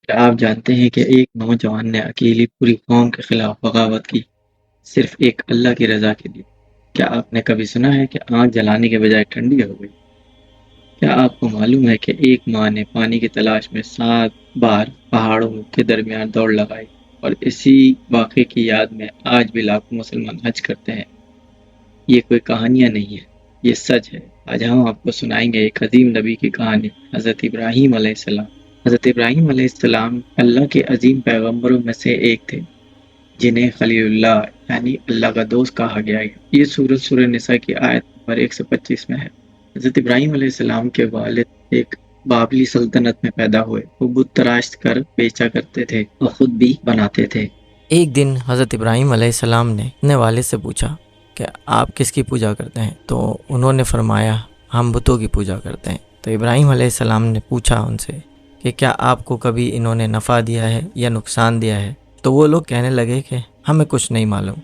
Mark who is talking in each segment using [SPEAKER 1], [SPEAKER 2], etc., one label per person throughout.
[SPEAKER 1] کیا آپ جانتے ہیں کہ ایک نوجوان نے اکیلی پوری قوم کے خلاف بغاوت کی، صرف ایک اللہ کی رضا کے لیے؟ کیا آپ نے کبھی سنا ہے کہ آنکھ جلانے کے بجائے ٹھنڈی ہو گئی؟ کیا آپ کو معلوم ہے کہ ایک ماں نے پانی کی تلاش میں 7 بار پہاڑوں کے درمیان دوڑ لگائی، اور اسی واقعے کی یاد میں آج بھی لاکھوں مسلمان حج کرتے ہیں؟ یہ کوئی کہانیاں نہیں ہے، یہ سچ ہے۔ آج ہم آپ کو سنائیں گے ایک عظیم نبی کی کہانی، حضرت ابراہیم علیہ السلام۔ حضرت ابراہیم علیہ السلام اللہ کے عظیم پیغمبروں میں سے ایک تھے، جنہیں خلیل اللہ یعنی اللہ کا دوست کہا گیا ہے۔ یہ سورہ نساء کی آیت نمبر 125 میں ہے۔ حضرت ابراہیم علیہ السلام کے والد ایک بابلی سلطنت میں پیدا ہوئے۔ وہ بت تراش کر بیچا کرتے تھے اور خود بھی بناتے تھے۔
[SPEAKER 2] ایک دن حضرت ابراہیم علیہ السلام نے اپنے والد سے پوچھا کہ آپ کس کی پوجا کرتے ہیں؟ تو انہوں نے فرمایا ہم بتوں کی پوجا کرتے ہیں۔ تو ابراہیم علیہ السلام نے پوچھا ان سے کہ کیا آپ کو کبھی انہوں نے نفع دیا ہے یا نقصان دیا ہے؟ تو وہ لوگ کہنے لگے کہ ہمیں کچھ نہیں معلوم،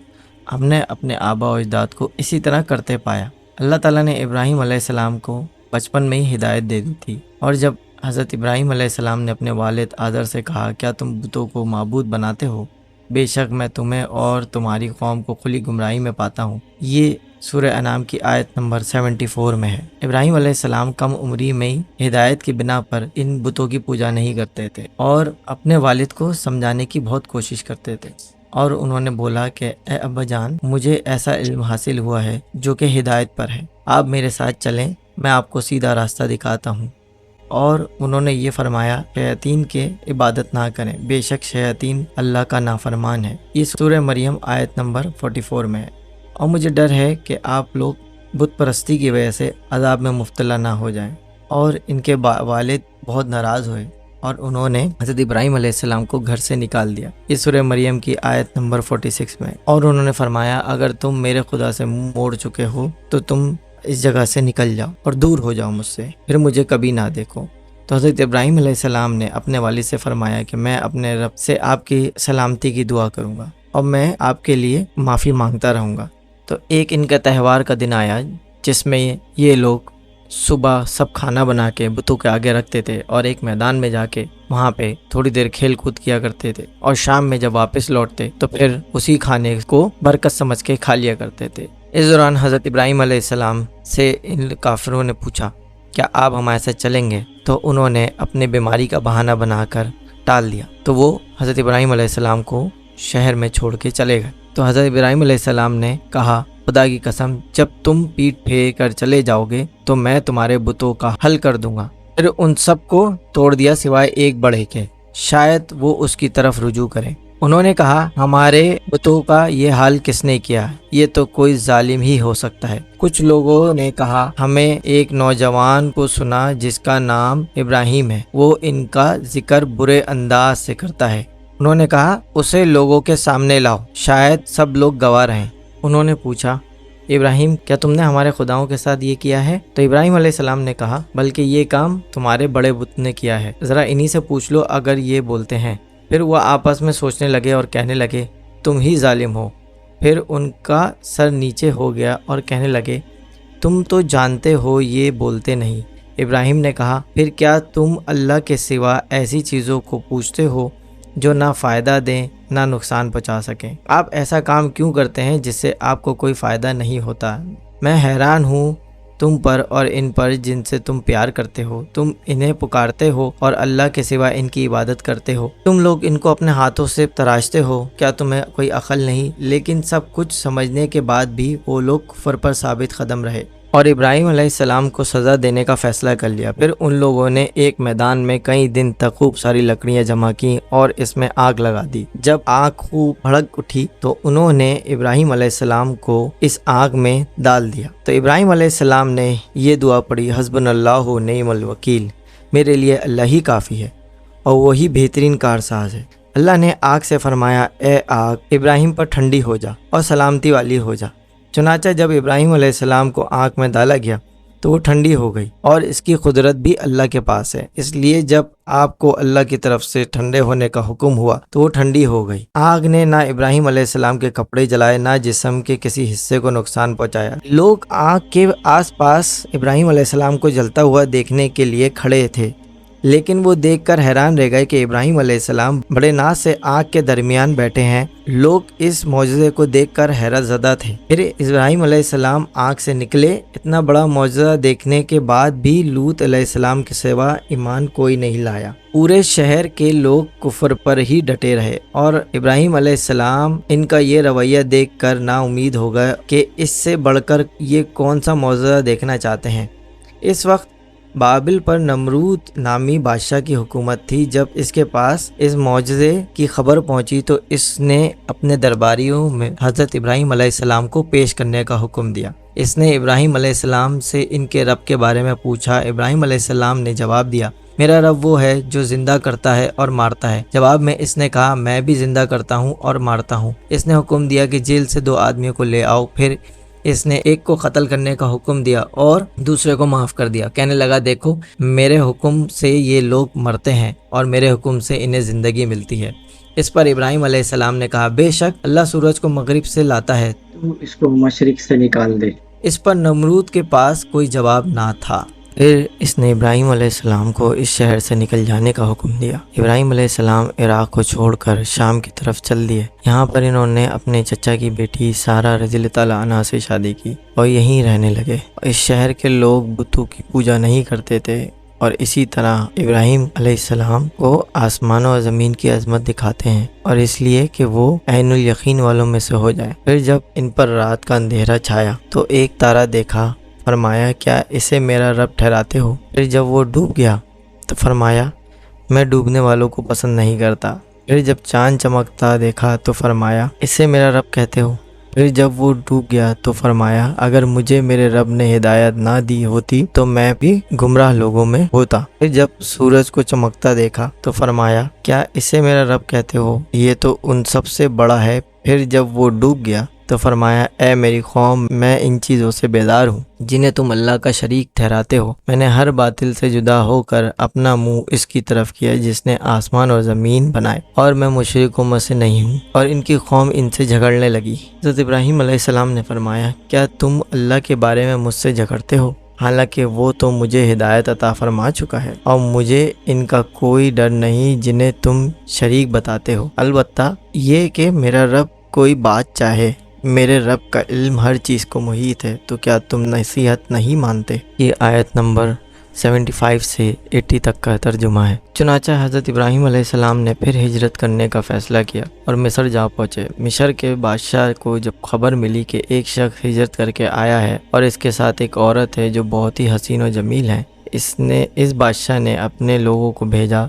[SPEAKER 2] ہم نے اپنے آبا و اجداد کو اسی طرح کرتے پایا۔ اللہ تعالیٰ نے ابراہیم علیہ السلام کو بچپن میں ہی ہدایت دے دی تھی، اور جب حضرت ابراہیم علیہ السلام نے اپنے والد آذر سے کہا کیا تم بتوں کو معبود بناتے ہو؟ بے شک میں تمہیں اور تمہاری قوم کو کھلی گمراہی میں پاتا ہوں۔ یہ سورہ انعام کی آیت نمبر 74 میں ہے۔ ابراہیم علیہ السلام کم عمری میں ہی ہدایت کی بنا پر ان بتوں کی پوجا نہیں کرتے تھے اور اپنے والد کو سمجھانے کی بہت کوشش کرتے تھے، اور انہوں نے بولا کہ اے ابا جان، مجھے ایسا علم حاصل ہوا ہے جو کہ ہدایت پر ہے، آپ میرے ساتھ چلیں، میں آپ کو سیدھا راستہ دکھاتا ہوں۔ اور انہوں نے یہ فرمایا شیاطین کے عبادت نہ کریں، بے شک شیاطین اللہ کا نافرمان ہے۔ یہ سورہ مریم آیت نمبر 44 میں ہے۔ اور مجھے ڈر ہے کہ آپ لوگ بت پرستی کی وجہ سے عذاب میں مبتلا نہ ہو جائیں۔ اور ان کے والد بہت ناراض ہوئے اور انہوں نے حضرت ابراہیم علیہ السلام کو گھر سے نکال دیا۔ یہ سورہ مریم کی آیت نمبر 46 میں، اور انہوں نے فرمایا اگر تم میرے خدا سے منہ موڑ چکے ہو تو تم اس جگہ سے نکل جاؤ اور دور ہو جاؤ مجھ سے، پھر مجھے کبھی نہ دیکھو۔ تو حضرت ابراہیم علیہ السلام نے اپنے والد سے فرمایا کہ میں اپنے رب سے آپ کی سلامتی کی دعا کروں گا اور میں آپ کے لیے معافی مانگتا رہوں گا۔ تو ایک ان کا تہوار کا دن آیا جس میں یہ لوگ صبح سب کھانا بنا کے بتوں کے آگے رکھتے تھے اور ایک میدان میں جا کے وہاں پہ تھوڑی دیر کھیل کود کیا کرتے تھے، اور شام میں جب واپس لوٹتے تو پھر اسی کھانے کو برکت سمجھ کے کھا لیا کرتے تھے۔ اس دوران حضرت ابراہیم علیہ السلام سے ان کافروں نے پوچھا کیا آپ ہمارے ساتھ چلیں گے؟ تو انہوں نے اپنے بیماری کا بہانہ بنا کر ٹال دیا، تو وہ حضرت ابراہیم علیہ السلام کو شہر میں چھوڑ کے چلے گئے۔ تو حضرت ابراہیم علیہ السلام نے کہا خدا کی قسم جب تم پیٹ پھیر کر چلے جاؤ گے تو میں تمہارے بتوں کا حل کر دوں گا۔ پھر ان سب کو توڑ دیا سوائے ایک بڑھے کے، شاید وہ اس کی طرف رجوع کریں۔ انہوں نے کہا ہمارے بتوں کا یہ حال کس نے کیا؟ یہ تو کوئی ظالم ہی ہو سکتا ہے۔ کچھ لوگوں نے کہا ہمیں ایک نوجوان کو سنا جس کا نام ابراہیم ہے، وہ ان کا ذکر برے انداز سے کرتا ہے۔ انہوں نے کہا اسے لوگوں کے سامنے لاؤ، شاید سب لوگ گواہ رہیں۔ انہوں نے پوچھا ابراہیم کیا تم نے ہمارے خداؤں کے ساتھ یہ کیا ہے؟ تو ابراہیم علیہ السلام نے کہا بلکہ یہ کام تمہارے بڑے بت نے کیا ہے، ذرا انہی سے پوچھ لو اگر یہ بولتے ہیں۔ پھر وہ آپس میں سوچنے لگے اور کہنے لگے تم ہی ظالم ہو۔ پھر ان کا سر نیچے ہو گیا اور کہنے لگے تم تو جانتے ہو یہ بولتے نہیں۔ ابراہیم نے کہا پھر کیا تم اللہ کے سوا ایسی چیزوں کو پوچھتے ہو جو نہ فائدہ دیں نہ نقصان پہنچا سکیں؟ آپ ایسا کام کیوں کرتے ہیں جس سے آپ کو کوئی فائدہ نہیں ہوتا؟ میں حیران ہوں تم پر اور ان پر جن سے تم پیار کرتے ہو، تم انہیں پکارتے ہو اور اللہ کے سوا ان کی عبادت کرتے ہو، تم لوگ ان کو اپنے ہاتھوں سے تراشتے ہو، کیا تمہیں کوئی عقل نہیں؟ لیکن سب کچھ سمجھنے کے بعد بھی وہ لوگ کفر پر ثابت قدم رہے اور ابراہیم علیہ السلام کو سزا دینے کا فیصلہ کر لیا۔ پھر ان لوگوں نے ایک میدان میں کئی دن تک خوب ساری لکڑیاں جمع کی اور اس میں آگ لگا دی۔ جب آگ خوب بھڑک اٹھی تو انہوں نے ابراہیم علیہ السلام کو اس آگ میں ڈال دیا۔ تو ابراہیم علیہ السلام نے یہ دعا پڑھی حسبنا اللہ و نعم الوکیل، میرے لیے اللہ ہی کافی ہے اور وہی بہترین کارساز ہے۔ اللہ نے آگ سے فرمایا اے آگ ابراہیم پر ٹھنڈی ہو جا اور سلامتی والی ہو جا۔ چنانچہ جب ابراہیم علیہ السلام کو آگ میں ڈالا گیا تو وہ ٹھنڈی ہو گئی، اور اس کی قدرت بھی اللہ کے پاس ہے، اس لیے جب آپ کو اللہ کی طرف سے ٹھنڈے ہونے کا حکم ہوا تو وہ ٹھنڈی ہو گئی۔ آگ نے نہ ابراہیم علیہ السلام کے کپڑے جلائے نہ جسم کے کسی حصے کو نقصان پہنچایا۔ لوگ آگ کے آس پاس ابراہیم علیہ السلام کو جلتا ہوا دیکھنے کے لیے کھڑے تھے، لیکن وہ دیکھ کر حیران رہ گئے کہ ابراہیم علیہ السلام بڑے ناز سے آگ کے درمیان بیٹھے ہیں۔ لوگ اس معجزے کو دیکھ کر حیرت زدہ تھے۔ پھر ابراہیم علیہ السلام آگ سے نکلے۔ اتنا بڑا معجزہ دیکھنے کے بعد بھی لوط علیہ السلام کے سوا ایمان کوئی نہیں لایا۔ پورے شہر کے لوگ کفر پر ہی ڈٹے رہے اور ابراہیم علیہ السلام ان کا یہ رویہ دیکھ کر نا امید ہو گئے کہ اس سے بڑھ کر یہ کون سا معجزہ دیکھنا چاہتے ہیں۔ اس وقت بابل پر نمرود نامی بادشاہ کی حکومت تھی۔ جب اس کے پاس اس معجزے کی خبر پہنچی تو اس نے اپنے درباریوں میں حضرت ابراہیم علیہ السلام کو پیش کرنے کا حکم دیا۔ اس نے ابراہیم علیہ السلام سے ان کے رب کے بارے میں پوچھا۔ ابراہیم علیہ السلام نے جواب دیا، میرا رب وہ ہے جو زندہ کرتا ہے اور مارتا ہے۔ جواب میں اس نے کہا، میں بھی زندہ کرتا ہوں اور مارتا ہوں۔ اس نے حکم دیا کہ جیل سے 2 آدمیوں کو لے آؤ۔ پھر اس نے ایک کو قتل کرنے کا حکم دیا اور دوسرے کو معاف کر دیا۔ کہنے لگا، دیکھو میرے حکم سے یہ لوگ مرتے ہیں اور میرے حکم سے انہیں زندگی ملتی ہے۔ اس پر ابراہیم علیہ السلام نے کہا، بے شک اللہ سورج کو مغرب سے لاتا ہے،
[SPEAKER 1] تو اس کو مشرق سے نکال دے۔
[SPEAKER 2] اس پر نمرود کے پاس کوئی جواب نہ تھا۔ پھر اس نے ابراہیم علیہ السلام کو اس شہر سے نکل جانے کا حکم دیا۔ ابراہیم علیہ السلام عراق کو چھوڑ کر شام کی طرف چل دیے۔ یہاں پر انہوں نے اپنے چچا کی بیٹی سارہ رضی اللہ تعالیٰ عنہا سے شادی کی اور یہیں رہنے لگے۔ اس شہر کے لوگ بتوں کی پوجا نہیں کرتے تھے اور اسی طرح ابراہیم علیہ السلام کو آسمانوں اور زمین کی عظمت دکھاتے ہیں، اور اس لیے کہ وہ عین الیقین والوں میں سے ہو جائے۔ پھر جب ان پر رات کا اندھیرا چھایا تو ایک تارا دیکھا۔ فرمایا، کیا اسے میرا رب ٹھہراتے ہو؟ پھر جب وہ ڈوب گیا تو فرمایا، میں ڈوبنے والوں کو پسند نہیں کرتا۔ پھر جب چاند چمکتا دیکھا تو فرمایا، اسے میرا رب کہتے ہو؟ پھر جب وہ ڈوب گیا تو فرمایا، اگر مجھے میرے رب نے ہدایت نہ دی ہوتی تو میں بھی گمراہ لوگوں میں ہوتا۔ پھر جب سورج کو چمکتا دیکھا تو فرمایا، کیا اسے میرا رب کہتے ہو؟ یہ تو ان سب سے بڑا ہے۔ پھر جب وہ ڈوب گیا تو فرمایا، اے میری قوم، میں ان چیزوں سے بیزار ہوں جنہیں تم اللہ کا شریک ٹھہراتے ہو۔ میں نے ہر باطل سے جدا ہو کر اپنا منہ اس کی طرف کیا جس نے آسمان اور زمین بنائے، اور میں مشرکوں میں سے نہیں ہوں۔ اور ان کی قوم ان سے جھگڑنے لگی۔ حضرت ابراہیم علیہ السلام نے فرمایا، کیا تم اللہ کے بارے میں مجھ سے جھگڑتے ہو، حالانکہ وہ تو مجھے ہدایت عطا فرما چکا ہے اور مجھے ان کا کوئی ڈر نہیں جنہیں تم شریک بتاتے ہو، البتہ یہ کہ میرا رب کوئی بات چاہے۔ میرے رب کا علم ہر چیز کو محیط ہے، تو کیا تم نصیحت نہیں مانتے؟ یہ آیت نمبر 75 سے 80 تک کا ترجمہ ہے۔ چنانچہ حضرت ابراہیم علیہ السلام نے پھر ہجرت کرنے کا فیصلہ کیا اور مصر جا پہنچے۔ مصر کے بادشاہ کو جب خبر ملی کہ ایک شخص ہجرت کر کے آیا ہے اور اس کے ساتھ ایک عورت ہے جو بہت ہی حسین و جمیل ہے، اس بادشاہ نے اپنے لوگوں کو بھیجا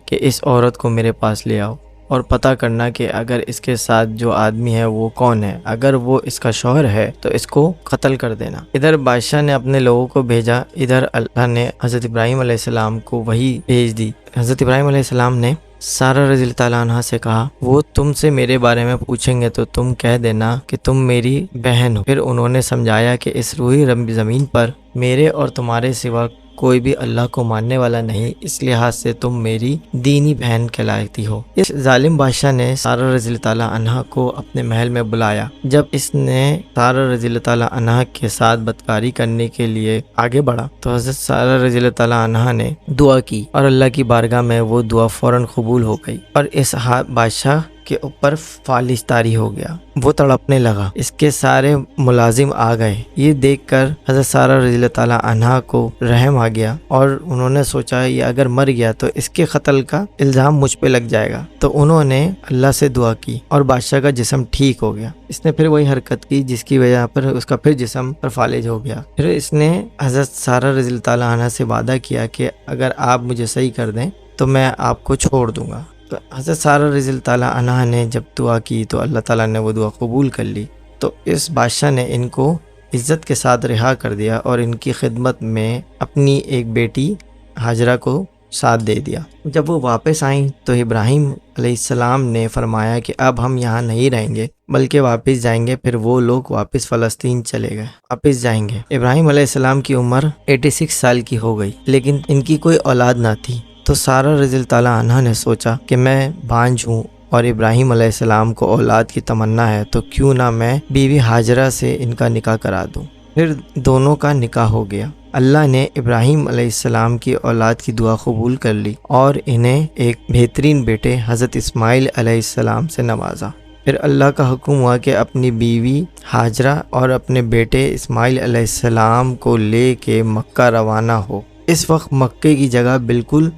[SPEAKER 2] کہ اس عورت کو میرے پاس لے آؤ اور پتہ کرنا کہ اگر اس کے ساتھ جو آدمی ہے وہ کون ہے، اگر وہ اس کا شوہر ہے تو اس کو قتل کر دینا۔ ادھر بادشاہ نے اپنے لوگوں کو بھیجا، ادھر اللہ نے حضرت ابراہیم علیہ السلام کو وحی بھیج دی۔ حضرت ابراہیم علیہ السلام نے سارہ رضی اللہ تعالیٰ عنہا سے کہا، وہ تم سے میرے بارے میں پوچھیں گے تو تم کہہ دینا کہ تم میری بہن ہو۔ پھر انہوں نے سمجھایا کہ اس روئی زمین پر میرے اور تمہارے سوا کوئی بھی اللہ کو ماننے والا نہیں، اس لحاظ سے تم میری دینی بہن کہلاتی ہو۔ اس ظالم بادشاہ نے سارہ رضی اللہ تعالیٰ عنہا کو اپنے محل میں بلایا۔ جب اس نے سارہ رضی اللہ تعالیٰ عنہا کے ساتھ بدکاری کرنے کے لیے آگے بڑھا تو حضرت سارہ رضی اللہ تعالیٰ عنہا نے دعا کی اور اللہ کی بارگاہ میں وہ دعا فوراً قبول ہو گئی اور اس بادشاہ کے اوپر فالش طاری ہو گیا۔ وہ تڑپنے لگا، اس کے سارے ملازم آ گئے۔ یہ دیکھ کر حضرت سارہ رضی اللہ تعالیٰ عنہا کو رحم آ گیا اور انہوں نے سوچا یہ اگر مر گیا تو اس کے قتل کا الزام مجھ پہ لگ جائے گا، تو انہوں نے اللہ سے دعا کی اور بادشاہ کا جسم ٹھیک ہو گیا۔ اس نے پھر وہی حرکت کی جس کی وجہ پر اس کا پھر جسم پر فالج ہو گیا۔ پھر اس نے حضرت سارہ رضی اللہ تعالیٰ عنہا سے وعدہ کیا کہ اگر آپ مجھے صحیح کر دیں تو میں آپ کو چھوڑ دوں گا۔ تو حضرت سارہ رضی اللہ تعالیٰ عنہا نے جب دعا کی تو اللہ تعالیٰ نے وہ دعا قبول کر لی، تو اس بادشاہ نے ان کو عزت کے ساتھ رہا کر دیا اور ان کی خدمت میں اپنی ایک بیٹی ہاجرہ کو ساتھ دے دیا۔ جب وہ واپس آئیں تو ابراہیم علیہ السلام نے فرمایا کہ اب ہم یہاں نہیں رہیں گے بلکہ واپس جائیں گے۔ پھر وہ لوگ واپس فلسطین چلے گئے، واپس جائیں گے۔ ابراہیم علیہ السلام کی عمر 86 سال کی ہو گئی، لیکن ان کی کوئی اولاد نہ تھی۔ تو سارہ رضی اللہ تعالیٰ عنہا نے سوچا کہ میں بانجھ ہوں اور ابراہیم علیہ السلام کو اولاد کی تمنا ہے، تو کیوں نہ میں بیوی ہاجرہ سے ان کا نکاح کرا دوں۔ پھر دونوں کا نکاح ہو گیا۔ اللہ نے ابراہیم علیہ السلام کی اولاد کی دعا قبول کر لی اور انہیں ایک بہترین بیٹے حضرت اسماعیل علیہ السلام سے نوازا۔ پھر اللہ کا حکم ہوا کہ اپنی بیوی ہاجرہ اور اپنے بیٹے اسماعیل علیہ السلام کو لے کے مکہ روانہ ہو۔ اس وقت مکے کی جگہ بالکل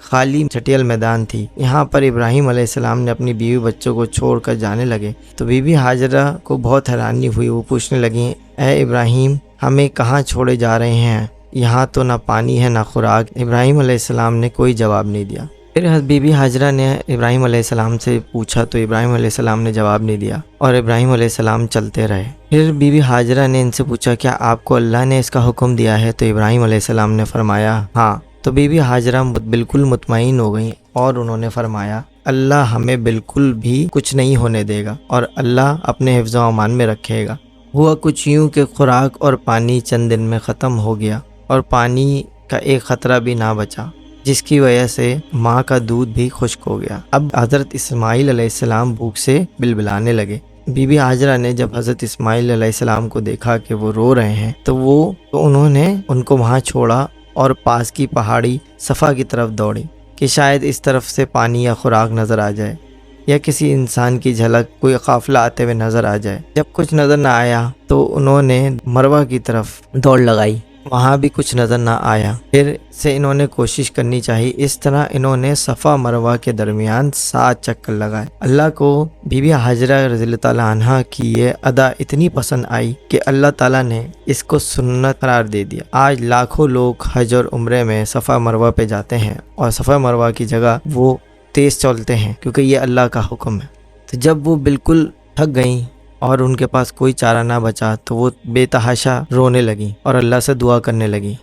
[SPEAKER 2] خالی چٹیل میدان تھی۔ یہاں پر ابراہیم علیہ السلام نے اپنی بیوی بچوں کو چھوڑ کر جانے لگے تو بی بی ہاجرہ کو بہت حیرانی ہوئی۔ وہ پوچھنے لگیں، اے ابراہیم، ہمیں کہاں چھوڑے جا رہے ہیں؟ یہاں تو نہ پانی ہے نہ خوراک۔ ابراہیم علیہ السلام نے کوئی جواب نہیں دیا۔ پھر بی بی ہاجرہ نے ابراہیم علیہ السلام سے پوچھا تو ابراہیم علیہ السلام نے جواب نہیں دیا اور ابراہیم علیہ السلام چلتے رہے۔ پھر بی بی ہاجرہ نے ان سے پوچھا، کیا آپ کو اللہ نے اس کا حکم دیا ہے؟ تو ابراہیم علیہ السلام نے فرمایا ہاں۔ تو بی بی ہاجرہ بالکل مطمئن ہو گئیں اور انہوں نے فرمایا، اللہ ہمیں بالکل بھی کچھ نہیں ہونے دے گا اور اللہ اپنے حفظ و امان میں رکھے گا۔ ہوا کچھ یوں کہ خوراک اور پانی چند دن میں ختم ہو گیا اور پانی کا ایک قطرہ بھی نہ بچا، جس کی وجہ سے ماں کا دودھ بھی خشک ہو گیا۔ اب حضرت اسماعیل علیہ السلام بھوک سے بلبلانے لگے۔ بی بی ہاجرہ نے جب حضرت اسماعیل علیہ السلام کو دیکھا کہ وہ رو رہے ہیں تو انہوں نے ان کو وہاں چھوڑا اور پاس کی پہاڑی صفا کی طرف دوڑی کہ شاید اس طرف سے پانی یا خوراک نظر آ جائے یا کسی انسان کی جھلک، کوئی قافلہ آتے ہوئے نظر آ جائے۔ جب کچھ نظر نہ آیا تو انہوں نے مروہ کی طرف دوڑ لگائی، وہاں بھی کچھ نظر نہ آیا۔ پھر سے انہوں نے کوشش کرنی چاہیے۔ اس طرح انہوں نے صفا مروہ کے درمیان 7 چکر لگائے۔ اللہ کو بی بی ہاجرہ رضی اللہ تعالیٰ عنہ کی یہ ادا اتنی پسند آئی کہ اللہ تعالیٰ نے اس کو سنت قرار دے دیا۔ آج لاکھوں لوگ حج اور عمرے میں صفا مروہ پہ جاتے ہیں اور صفا مروہ کی جگہ وہ تیز چلتے ہیں کیونکہ یہ اللہ کا حکم ہے۔ تو جب وہ بالکل تھک گئیں اور ان کے پاس کوئی چارہ نہ بچا تو وہ بے تحاشا رونے لگیں اور اللہ سے دعا کرنے لگیں۔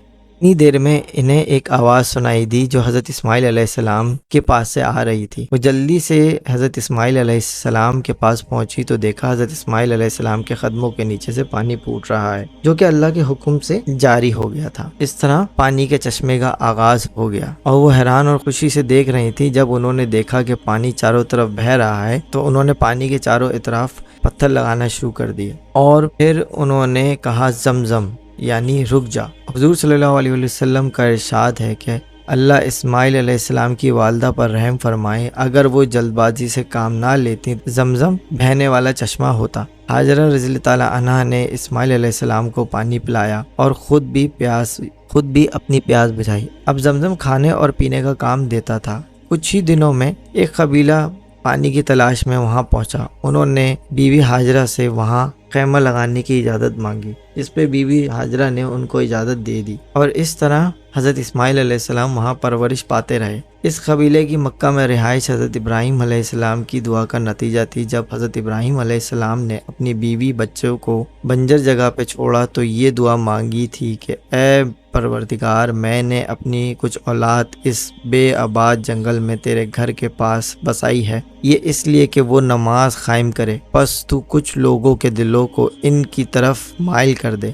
[SPEAKER 2] اتنی دیر میں انہیں ایک آواز سنائی دی جو حضرت اسماعیل علیہ السلام کے پاس سے آ رہی تھی۔ وہ جلدی سے حضرت اسماعیل علیہ السلام کے پاس پہنچی تو دیکھا حضرت اسماعیل علیہ السلام کے قدموں کے نیچے سے پانی پھوٹ رہا ہے جو کہ اللہ کے حکم سے جاری ہو گیا تھا۔ اس طرح پانی کے چشمے کا آغاز ہو گیا اور وہ حیران اور خوشی سے دیکھ رہی تھی۔ جب انہوں نے دیکھا کہ پانی چاروں طرف بہہ رہا ہے تو انہوں نے پانی کے چاروں اطراف پتھر لگانا شروع کر دیے اور پھر انہوں نے کہا زمزم، یعنی رک جا۔ حضور صلی اللہ علیہ وسلم کا ارشاد ہے کہ اللہ اسماعیل علیہ السلام کی والدہ پر رحم فرمائے، اگر وہ جلد بازی سے کام نہ لیتی زمزم بہنے والا چشمہ ہوتا۔ ہاجرہ رضی اللہ تعالیٰ عنہا نے اسماعیل علیہ السلام کو پانی پلایا اور خود بھی اپنی پیاس بجھائی۔ اب زمزم کھانے اور پینے کا کام دیتا تھا۔ کچھ ہی دنوں میں ایک قبیلہ پانی کی تلاش میں وہاں پہنچا۔ انہوں نے بی بی ہاجرہ سے وہاں خیمہ لگانے کی اجازت مانگی، جس پہ بی بی ہاجرہ نے ان کو اجازت دے دی اور اس طرح حضرت اسماعیل علیہ السلام وہاں پرورش پاتے رہے۔ اس قبیلے کی مکہ میں رہائش حضرت ابراہیم علیہ السلام کی دعا کا نتیجہ تھی۔ جب حضرت ابراہیم علیہ السلام نے اپنی بیوی بچوں کو بنجر جگہ پہ چھوڑا تو یہ دعا مانگی تھی کہ اے پروردگار، میں نے اپنی کچھ اولاد اس بے آباد جنگل میں تیرے گھر کے پاس بسائی ہے، یہ اس لیے کہ وہ نماز قائم کرے، پس تو کچھ لوگوں کے دلوں کو ان کی طرف مائل کر دے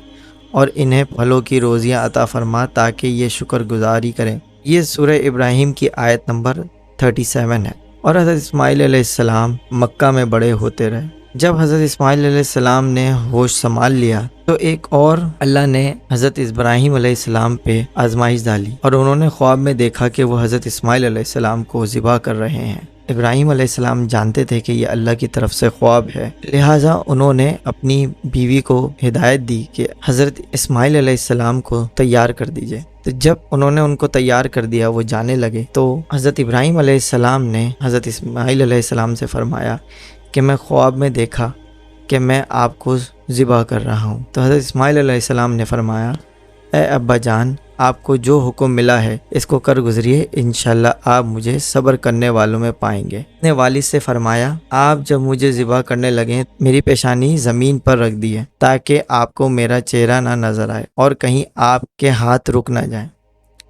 [SPEAKER 2] اور انہیں پھلوں کی روزیاں عطا فرما تاکہ یہ شکر گزاری کریں۔ یہ سورہ ابراہیم کی آیت نمبر 37 ہے۔ اور حضرت اسماعیل علیہ السلام مکہ میں بڑے ہوتے رہے۔ جب حضرت اسماعیل علیہ السلام نے ہوش سنبھال لیا تو ایک اور اللہ نے حضرت ابراہیم علیہ السلام پہ آزمائش ڈالی اور انہوں نے خواب میں دیکھا کہ وہ حضرت اسماعیل علیہ السلام کو ذبح کر رہے ہیں۔ ابراہیم علیہ السلام جانتے تھے کہ یہ اللہ کی طرف سے خواب ہے، لہٰذا انہوں نے اپنی بیوی کو ہدایت دی کہ حضرت اسماعیل علیہ السلام کو تیار کر دیجئے۔ تو جب انہوں نے ان کو تیار کر دیا، وہ جانے لگے تو حضرت ابراہیم علیہ السلام نے حضرت اسماعیل علیہ السلام سے فرمایا کہ میں خواب میں دیکھا کہ میں آپ کو ذبح کر رہا ہوں۔ تو حضرت اسماعیل علیہ السلام نے فرمایا، اے ابا جان، آپ کو جو حکم ملا ہے اس کو کر گزریے، انشاءاللہ آپ مجھے صبر کرنے والوں میں پائیں گے۔ اپنے والد سے فرمایا، آپ جب مجھے ذبح کرنے لگیں میری پیشانی زمین پر رکھ دیے تاکہ آپ کو میرا چہرہ نہ نظر آئے اور کہیں آپ کے ہاتھ رک نہ جائیں۔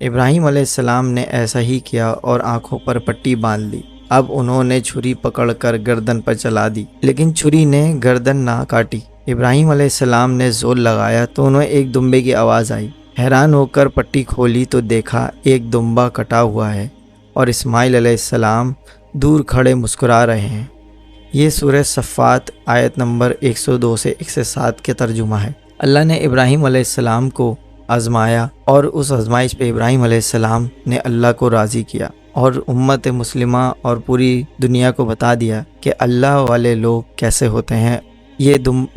[SPEAKER 2] ابراہیم علیہ السلام نے ایسا ہی کیا اور آنکھوں پر پٹی باندھ لی۔ اب انہوں نے چھری پکڑ کر گردن پر چلا دی لیکن چھری نے گردن نہ کاٹی۔ ابراہیم علیہ السلام نے زور لگایا تو انہیں ایک دمبے کی آواز آئی۔ حیران ہو کر پٹی کھولی تو دیکھا ایک دمبا کٹا ہوا ہے اور اسماعیل علیہ السلام دور کھڑے مسکرا رہے ہیں۔ یہ سورہ صفات آیت نمبر 102 سے 107 کے ترجمہ ہے۔ اللہ نے ابراہیم علیہ السلام کو آزمایا اور اس آزمائش پہ ابراہیم علیہ السلام نے اللہ کو راضی کیا اور امت مسلمہ اور پوری دنیا کو بتا دیا کہ اللہ والے لوگ کیسے ہوتے ہیں۔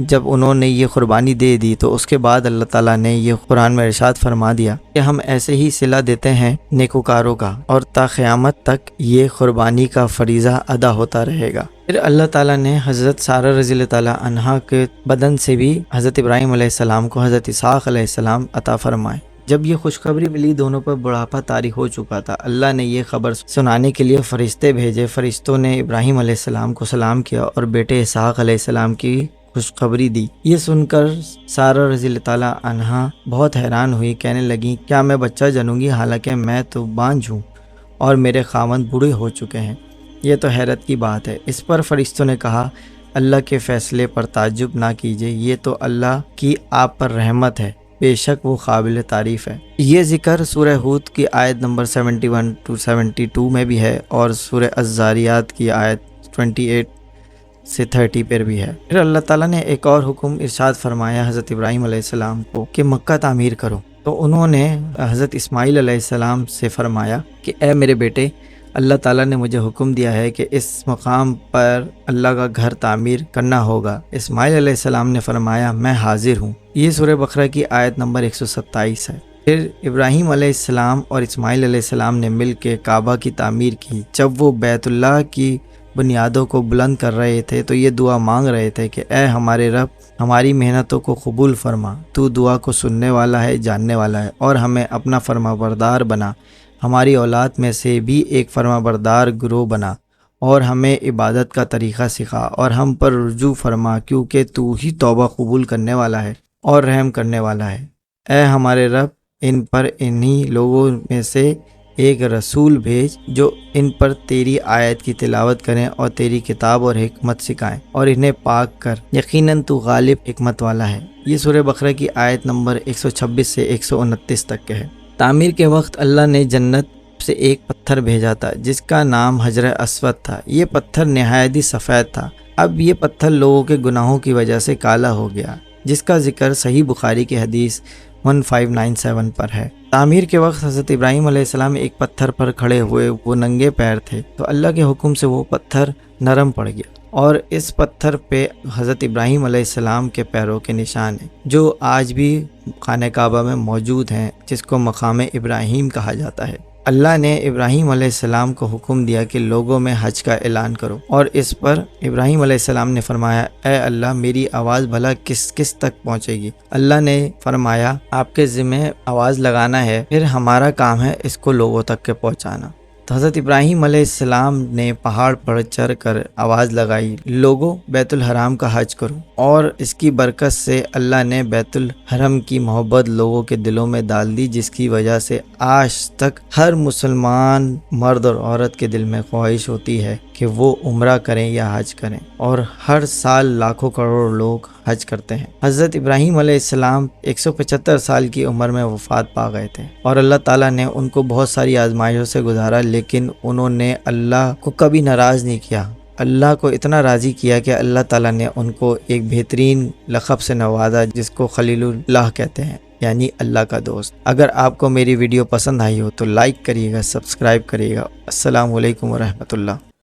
[SPEAKER 2] جب انہوں نے یہ قربانی دے دی تو اس کے بعد اللہ تعالیٰ نے یہ قرآن میں ارشاد فرما دیا کہ ہم ایسے ہی صلہ دیتے ہیں نیکوکاروں کا، اور تا قیامت تک یہ قربانی کا فریضہ ادا ہوتا رہے گا۔ پھر اللہ تعالیٰ نے حضرت سارہ رضی اللہ تعالیٰ عنہا کے بدن سے بھی حضرت ابراہیم علیہ السلام کو حضرت اسحاق علیہ السلام عطا فرمائے۔ جب یہ خوشخبری ملی، دونوں پر بڑھاپا طاری ہو چکا تھا، اللہ نے یہ خبر سنانے کے لیے فرشتے بھیجے۔ فرشتوں نے ابراہیم علیہ السلام کو سلام کیا اور بیٹے اسحاق علیہ السلام کی خوشخبری دی۔ یہ سن کر سارہ رضی اللہ تعالیٰ عنہا بہت حیران ہوئی، کہنے لگیں کیا میں بچہ جنوں گی حالانکہ میں تو بانجھ ہوں اور میرے خاوند بوڑھے ہو چکے ہیں؟ یہ تو حیرت کی بات ہے۔ اس پر فرشتوں نے کہا اللہ کے فیصلے پر تعجب نہ کیجیے، یہ تو اللہ کی آپ پر رحمت ہے، بے شک وہ قابل تعریف ہے۔ یہ ذکر سورہ ہود کی آیت نمبر 71 to 72 میں بھی ہے اور سورہ الذاریات کی آیت 28 سے 30 پر بھی ہے۔ پھر اللہ تعالیٰ نے ایک اور حکم ارشاد فرمایا حضرت ابراہیم علیہ السلام کو کہ مکہ تعمیر کرو، تو انہوں نے حضرت اسماعیل علیہ السلام سے فرمایا کہ اے میرے بیٹے، اللہ تعالیٰ نے مجھے حکم دیا ہے کہ اس مقام پر اللہ کا گھر تعمیر کرنا ہوگا۔ اسماعیل علیہ السلام نے فرمایا میں حاضر ہوں۔ یہ سورہ بقرہ کی آیت نمبر 127 ہے۔ پھر ابراہیم علیہ السلام اور اسماعیل علیہ السلام نے مل کے کعبہ کی تعمیر کی۔ جب وہ بیت اللہ کی بنیادوں کو بلند کر رہے تھے تو یہ دعا مانگ رہے تھے کہ اے ہمارے رب، ہماری محنتوں کو قبول فرما، تو دعا کو سننے والا ہے، جاننے والا ہے، اور ہمیں اپنا فرما بردار بنا، ہماری اولاد میں سے بھی ایک فرما بردار گروہ بنا، اور ہمیں عبادت کا طریقہ سکھا، اور ہم پر رجوع فرما، کیونکہ تو ہی توبہ قبول کرنے والا ہے اور رحم کرنے والا ہے۔ اے ہمارے رب، ان پر انہی لوگوں میں سے ایک رسول بھیج جو ان پر تیری آیت کی تلاوت کریں اور تیری کتاب اور حکمت سکھائیں، اور انہیں پاک کر، یقیناً تو غالب حکمت والا ہے۔ یہ سورہ بقرہ کی آیت نمبر 126 سے 129 تک کے ہے۔ تعمیر کے وقت اللہ نے جنت سے ایک پتھر بھیجا تھا جس کا نام حجر اسود تھا۔ یہ پتھر نہایت ہی سفید تھا۔ اب یہ پتھر لوگوں کے گناہوں کی وجہ سے کالا ہو گیا، جس کا ذکر صحیح بخاری کی حدیث 1597 پر ہے۔ تعمیر کے وقت حضرت ابراہیم علیہ السلام ایک پتھر پر کھڑے ہوئے، وہ ننگے پیر تھے، تو اللہ کے حکم سے وہ پتھر نرم پڑ گیا، اور اس پتھر پہ حضرت ابراہیم علیہ السلام کے پیروں کے نشان ہیں، جو آج بھی خانہ کعبہ میں موجود ہیں، جس کو مقام ابراہیم کہا جاتا ہے۔ اللہ نے ابراہیم علیہ السلام کو حکم دیا کہ لوگوں میں حج کا اعلان کرو، اور اس پر ابراہیم علیہ السلام نے فرمایا اے اللہ، میری آواز بھلا کس کس تک پہنچے گی؟ اللہ نے فرمایا آپ کے ذمہ آواز لگانا ہے، پھر ہمارا کام ہے اس کو لوگوں تک کے پہنچانا۔ تو حضرت ابراہیم علیہ السلام نے پہاڑ پر چڑھ کر آواز لگائی، لوگوں بیت الحرام کا حج کرو، اور اس کی برکت سے اللہ نے بیت الحرم کی محبت لوگوں کے دلوں میں ڈال دی، جس کی وجہ سے آج تک ہر مسلمان مرد اور عورت کے دل میں خواہش ہوتی ہے کہ وہ عمرہ کریں یا حج کریں، اور ہر سال لاکھوں کروڑ لوگ حج کرتے ہیں۔ حضرت ابراہیم علیہ السلام 175 سال کی عمر میں وفات پا گئے تھے، اور اللہ تعالیٰ نے ان کو بہت ساری آزمائشوں سے گزارا، لیکن انہوں نے اللہ کو کبھی ناراض نہیں کیا۔ اللہ کو اتنا راضی کیا کہ اللہ تعالیٰ نے ان کو ایک بہترین لقب سے نوازا، جس کو خلیل اللہ کہتے ہیں، یعنی اللہ کا دوست۔ اگر آپ کو میری ویڈیو پسند آئی ہو تو لائک کریے گا، سبسکرائب کریے گا۔ السلام علیکم ورحمۃ اللہ۔